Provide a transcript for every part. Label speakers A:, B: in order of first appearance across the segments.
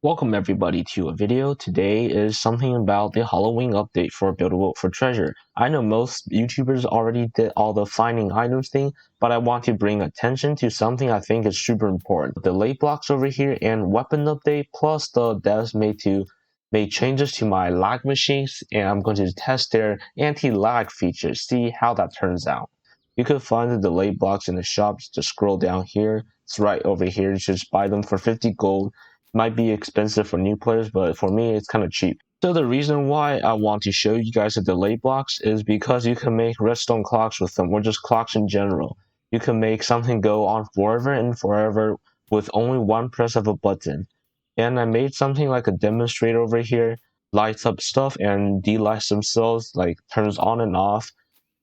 A: Welcome everybody to a video. Today is something about the Halloween update for Buildable for Treasure. I know most YouTubers already did all the finding items thing, but I want to bring attention to something I think is super important. The late blocks over here and weapon update, plus the devs made changes to my lag machines, and I'm going to test their anti-lag features, see how that turns out. You could find the delayed blocks in the shops. Just scroll down here. It's right over here. You should just buy them for 50 gold. Might be expensive for new players, but for me it's kind of cheap. So the reason why I want to show you guys the delay blocks is because you can make redstone clocks with them, or just clocks in general. You can make something go on forever and forever with only one press of a button. And I made something like a demonstrator over here, lights up stuff and delights themselves, like turns on and off.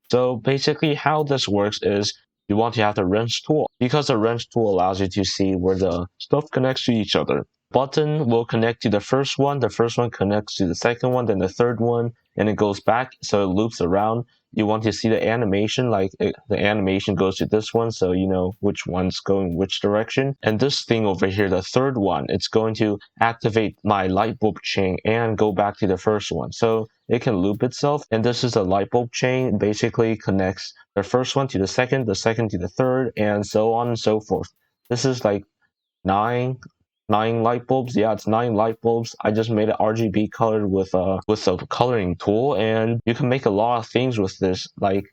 A: So basically how this works is you want to have the wrench tool, because the wrench tool allows you to see where the stuff connects to each other. Button will connect to the first one connects to the second one, then the third one, and it goes back, so it loops around. You want to see the animation, the animation goes to this one, so you know which one's going which direction. And this thing over here, the third one, it's going to activate my light bulb chain and go back to the first one. So it can loop itself, and this is a light bulb chain. It basically connects the first one to the second to the third, and so on and so forth. This is like nine light bulbs. Yeah, it's 9 light bulbs. I just made it RGB colored with a coloring tool, and you can make a lot of things with this. Like,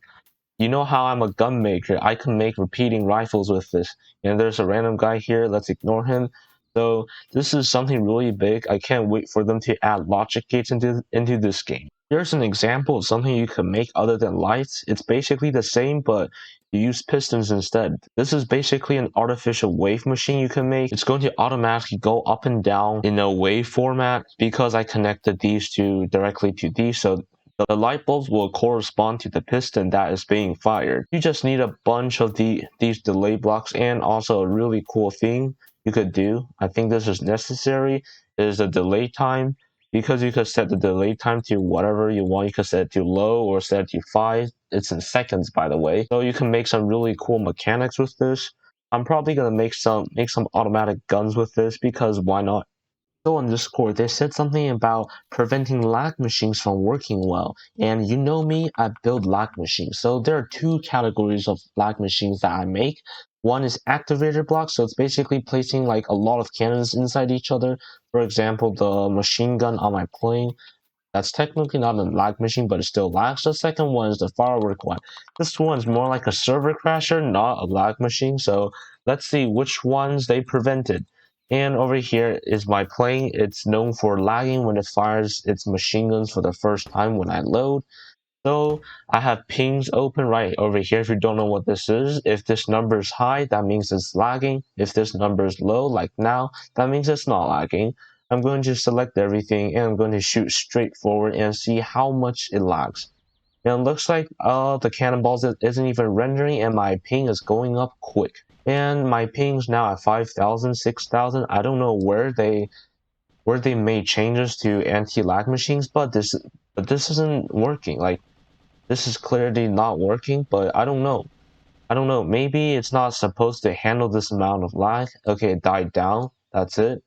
A: you know how I'm a gun maker, I can make repeating rifles with this. And there's a random guy here, let's ignore him. So this is something really big. I can't wait for them to add logic gates into this game. Here's an example of something you can make other than lights. It's basically the same, but you use pistons instead. This is basically an artificial wave machine you can make. It's going to automatically go up and down in a wave format because I connected these two directly to these, so the light bulbs will correspond to the piston that is being fired. You just need a bunch of these delay blocks, and also a really cool thing you could do, I think this is necessary, is the delay time. Because you could set the delay time to whatever you want. You could set it to low or set it to 5. It's in seconds, by the way. So you can make some really cool mechanics with this. I'm probably gonna make some automatic guns with this, because why not? So on Discord, they said something about preventing lag machines from working well. And you know me, I build lag machines. So there are two categories of lag machines that I make. One is activator blocks, so it's basically placing like a lot of cannons inside each other. For example, the machine gun on my plane. That's technically not a lag machine, but it still lags. The second one is the firework one. This one's more like a server crasher, not a lag machine. So let's see which ones they prevented. And over here is my plane. It's known for lagging when it fires its machine guns for the first time when I load. So I have pings open right over here. If you don't know what this is, if this number is high, that means it's lagging. If this number is low, like now, that means it's not lagging. I'm going to select everything, and I'm going to shoot straight forward and see how much it lags. And it looks like the cannonballs isn't even rendering, and my ping is going up quick. And my ping's now at 5,000, 6,000. I don't know where they made changes to anti-lag machines, but this isn't working. Like, this is clearly not working, but I don't know. Maybe it's not supposed to handle this amount of lag. Okay, it died down. That's it.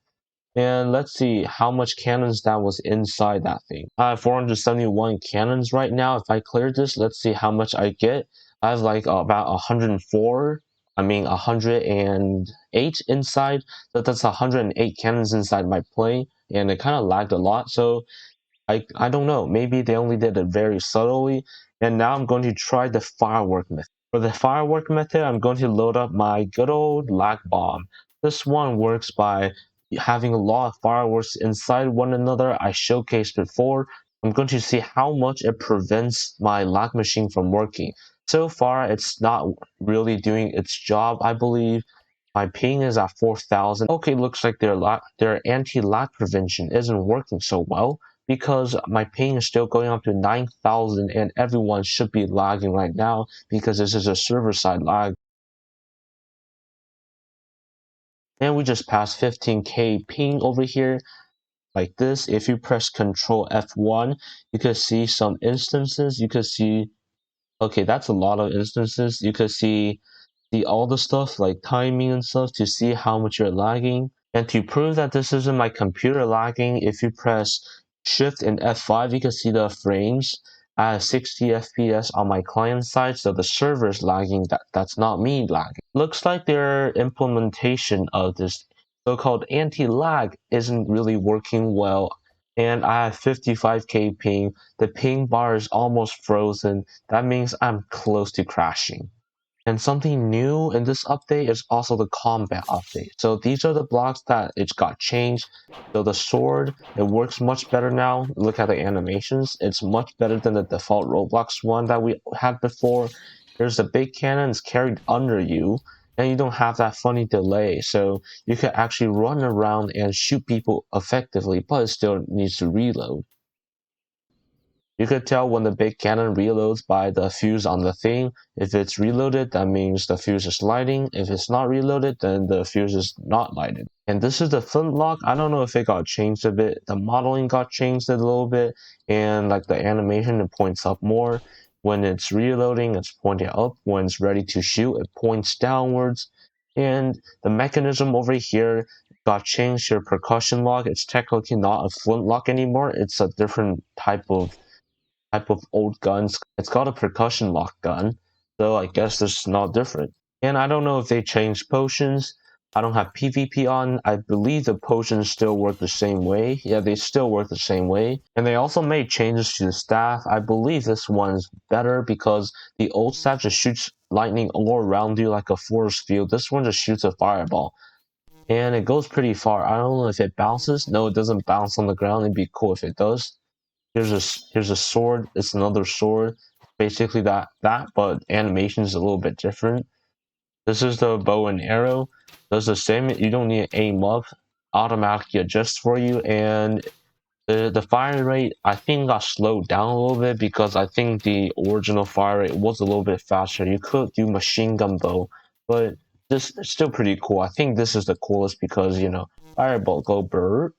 A: And let's see how much cannons that was inside that thing. I have 471 cannons right now. If I clear this, let's see how much I get. I have like about 104. 108 inside. So that's 108 cannons inside my plane, and it kind of lagged a lot. So I don't know. Maybe they only did it very subtly. And now I'm going to try the firework method. For the firework method, I'm going to load up my good old lag bomb. This one works by having a lot of fireworks inside one another. I showcased before. I'm going to see how much it prevents my lag machine from working. So far, it's not really doing its job, I believe. My ping is at 4,000. Okay, looks like their anti-lag prevention isn't working so well, because my ping is still going up to 9,000, and everyone should be lagging right now because this is a server-side lag. And we just passed 15k ping over here. Like this, if you press Control F1, you could see some instances. You could see, okay, that's a lot of instances. You could see all the stuff like timing and stuff to see how much you're lagging. And to prove that this isn't my computer lagging, if you press Shift and F5, you can see the frames at 60 FPS on my client side, so the server is lagging. That's not me lagging. Looks like their implementation of this so-called anti-lag isn't really working well. And I have 55k ping. The ping bar is almost frozen. That means I'm close to crashing. And something new in this update is also the combat update. So these are the blocks that it got changed. So the sword, it works much better now. Look at the animations. It's much better than the default Roblox one that we had before. There's the big cannons carried under you, and you don't have that funny delay. So you can actually run around and shoot people effectively, but it still needs to reload. You could tell when the big cannon reloads by the fuse on the thing. If it's reloaded, that means the fuse is lighting. If it's not reloaded, then the fuse is not lighted. And this is the flintlock. I don't know if it got changed a bit. The modeling got changed a little bit, and like the animation, it points up more. When it's reloading, it's pointing up. When it's ready to shoot, it points downwards. And the mechanism over here got changed to a percussion lock. It's technically not a flintlock anymore. It's a different type of old guns. It's called a percussion lock gun, so I guess this is not different. And I don't know if they changed potions. I don't have PvP on. I believe the potions still work the same way. Yeah, they still work the same way. And they also made changes to the staff. I believe this one's better because the old staff just shoots lightning all around you like a force field. This one just shoots a fireball. And it goes pretty far. I don't know if it bounces. No, it doesn't bounce on the ground. It'd be cool if it does. Here's a sword. It's another sword. Basically but animation is a little bit different. This is the bow and arrow. Does the same. You don't need to aim up. Automatically adjusts for you, and the fire rate I think got slowed down a little bit because I think the original fire rate was a little bit faster. You could do machine gun bow, but this is still pretty cool. I think this is the coolest because fireball go bird.